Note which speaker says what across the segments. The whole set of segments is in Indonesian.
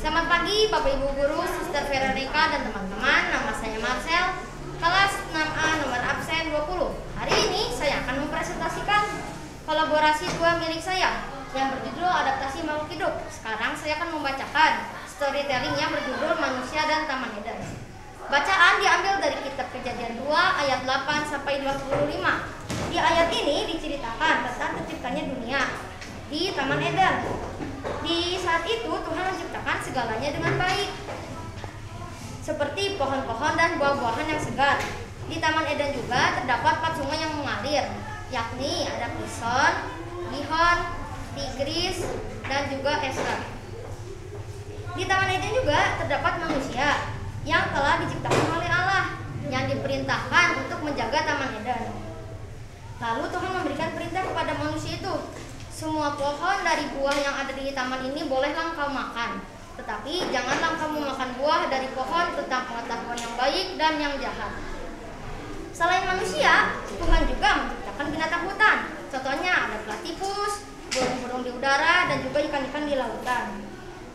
Speaker 1: Selamat pagi Bapak Ibu Guru, Suster Veronica dan teman-teman. Nama saya Marcel, kelas 6A nomor absen 20. Hari ini saya akan mempresentasikan kolaborasi dua milik saya yang berjudul Adaptasi Makhluk Hidup. Sekarang saya akan membacakan storytelling yang berjudul Manusia dan Taman Eden. Bacaan diambil dari kitab Kejadian 2 ayat 8 sampai 25. Di ayat ini diceritakan tentang terciptanya dunia di Taman Eden. Di saat itu Tuhan menciptakan segalanya dengan baik, seperti pohon-pohon dan buah-buahan yang segar. Di Taman Eden juga terdapat 4 sungai yang mengalir, yakni ada Pison, Gihon, Tigris, dan juga Esra. Di Taman Eden juga terdapat manusia yang telah diciptakan oleh Allah, yang diperintahkan untuk menjaga Taman Eden. Lalu Tuhan memberikan perintah kepada manusia itu, semua pohon dari buah yang ada di taman ini bolehlah engkau makan, tetapi janganlah kamu makan buah dari pohon tentang pengetahuan yang baik dan yang jahat. Selain manusia, Tuhan juga menciptakan binatang hutan. Contohnya ada platypus, burung-burung di udara, dan juga ikan-ikan di lautan.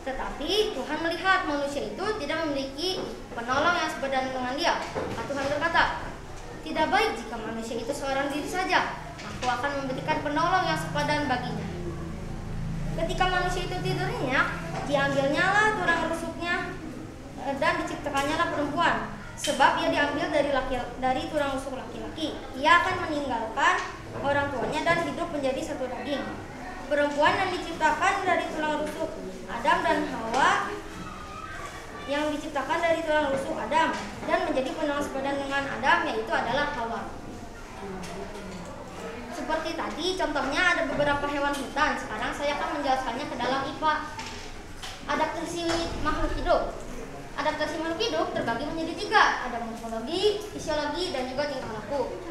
Speaker 1: Tetapi Tuhan melihat manusia itu tidak memiliki penolong yang sepadan dengan dia. Maka Tuhan berkata, tidak baik jika manusia itu seorang diri saja. Aku akan memberikan penolong yang sepadan baginya. Ketika manusia itu tidur nyenyak, diambilnya lah tulang rusuknya dan diciptakannya lah perempuan. Sebab ia diambil dari tulang rusuk laki-laki. Ia akan meninggalkan orang tuanya dan hidup menjadi satu daging. Perempuan yang diciptakan dari tulang rusuk Adam dan Hawa, yang diciptakan dari tulang rusuk Adam dan menjadi penolong sepadan dengan Adam, yaitu adalah Hawa. Seperti tadi, contohnya ada beberapa hewan hutan. Sekarang saya akan menjelaskannya ke dalam IPA. Adaptasi makhluk hidup. Adaptasi makhluk hidup terbagi menjadi 3. Ada morfologi, fisiologi, dan juga tingkah laku.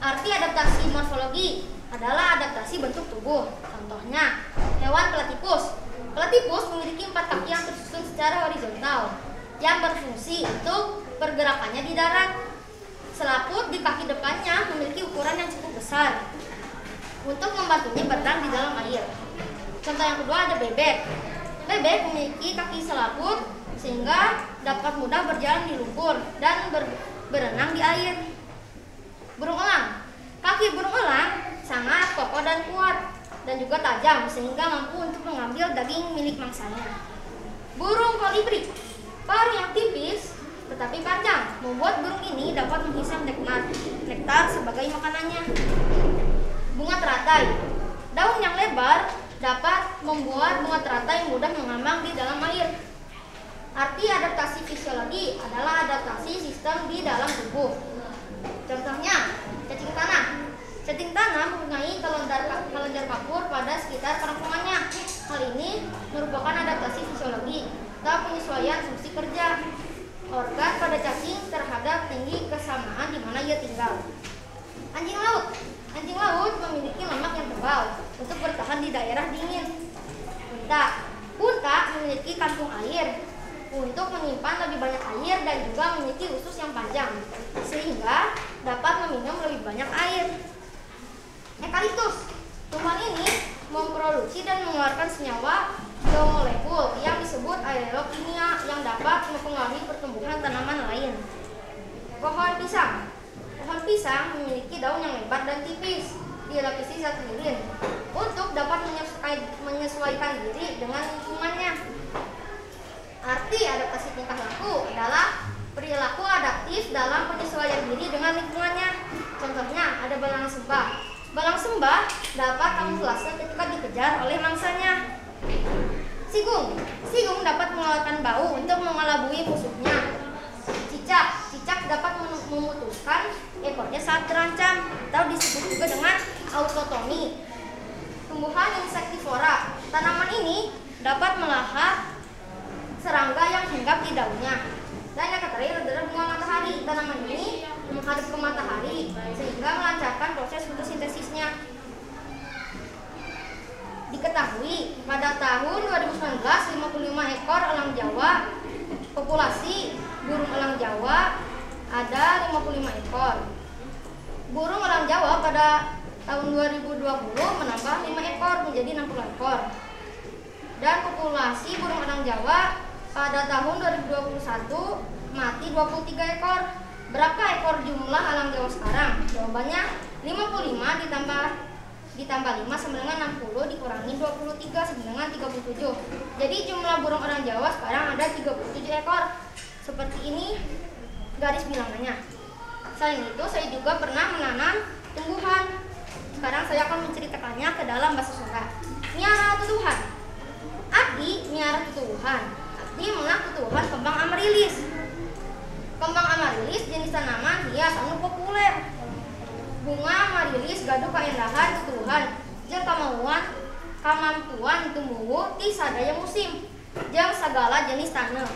Speaker 1: Arti adaptasi morfologi adalah adaptasi bentuk tubuh. Contohnya, hewan platypus. Platypus memiliki 4 kaki yang tersusun secara horizontal, yang berfungsi untuk pergerakannya di darat. Selaput di kaki depannya memiliki ukuran yang cukup besar untuk membantunya berenang di dalam air. Contoh yang kedua ada bebek. Bebek memiliki kaki selaput sehingga dapat mudah berjalan di lumpur dan berenang di air. Burung elang. Kaki burung elang sangat kokoh dan kuat dan juga tajam sehingga mampu untuk mengambil daging milik mangsanya. Burung kolibri. Paruh yang tipis tetapi panjang membuat burung ini dapat menghisap nektar sebagai makanannya. Bunga teratai. Daun yang lebar dapat membuat bunga teratai mudah mengambang di dalam air. Arti adaptasi fisiologi adalah adaptasi sistem di dalam tubuh. Contohnya, cacing tanah. Cacing tanah mempunyai kelenjar kapur pada sekitar kerongkongannya. Hal ini merupakan adaptasi fisiologi atau penyesuaian fungsi kerja organ pada cacing terhadap tinggi kesamaan di mana ia tinggal. Anjing laut. Anjing laut memiliki lemak yang tebal untuk bertahan di daerah dingin. Unta. Unta memiliki kantung air untuk menyimpan lebih banyak air dan juga memiliki usus yang panjang sehingga dapat meminum lebih banyak air. Eukaliptus. Tumbuhan ini memproduksi dan mengeluarkan senyawa biomolekul yang disebut aerokimia yang dapat mempengaruhi pertumbuhan tanaman lain. Pohon pisang. Pohon pisang memiliki daun yang lebar dan tipis, dilapisi zat lilin untuk dapat menyesuaikan diri dengan lingkungannya. Arti adaptasi tingkah laku adalah perilaku adaptif dalam penyesuaian diri dengan lingkungannya. Contohnya ada belang sembah. Belang sembah dapat kamuflase ketika dikejar oleh mangsanya. Sigung. Sigung dapat mengeluarkan bau untuk mengelabui musuhnya. Cicak. Cicak dapat memutuskan ekornya saat terancam atau disebut juga dengan autotomi. Tumbuhan insektivora. Tanaman ini dapat melahap serangga yang hinggap di daunnya. Dan yang terakhir adalah bunga matahari. Tanaman ini menghadap ke matahari sehingga melancarkan proses fotosintesisnya. Diketahui pada tahun 2019 55 ekor elang Jawa, populasi burung elang Jawa ada 55 ekor. Burung elang Jawa pada tahun 2020 menambah 5 ekor menjadi 60 ekor. Dan populasi burung elang Jawa Pada tahun 2021 mati 23 ekor. Berapa ekor jumlah alang Jawa sekarang? Jawabannya 55 ditambah 5 sama dengan 60 dikurangi 23 sama dengan 37. Jadi jumlah burung elang Jawa sekarang ada 37 ekor. Seperti ini garis bilangannya. Selain itu saya juga pernah menanam tumbuhan. Sekarang saya akan menceritakannya ke dalam bahasa Sunda. Miara tutuhan. Abdi miara tutuhan. Abdi meunang tutuhan kembang amarilis. Kembang amarilis jenis tanaman hias anu populer. Bunga amarilis gaduh kaendahan tutuhan jeung kamampuan tumbuh ti sadaya musim jeung sagala jenis taneuh.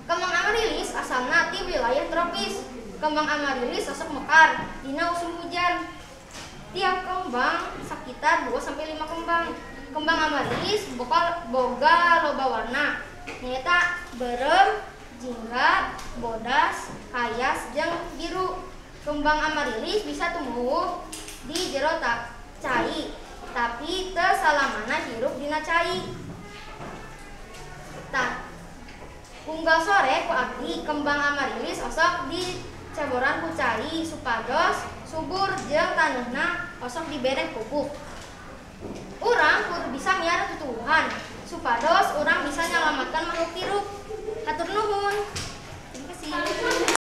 Speaker 1: Kembang amarilis asalna ti wilayah tropis. Kembang amarilis sosok mekar dina musim hujan. Tiap kembang sekitar 2-5 kembang. Kembang amarilis boga loba warna, nyaeta berem, jingga, bodas, kayas, jeung biru. Kembang amarilis bisa tumbuh di jero cai, tapi teu salamana hirup dina cai. Unggal sore ku abdi kembang amarilis osok di caboran ku cai supados subur jeung taneuhna osok dibere pupuk. Urang kudu bisa miara tutuhan supados urang bisa nyalamatkan makhluk hirup.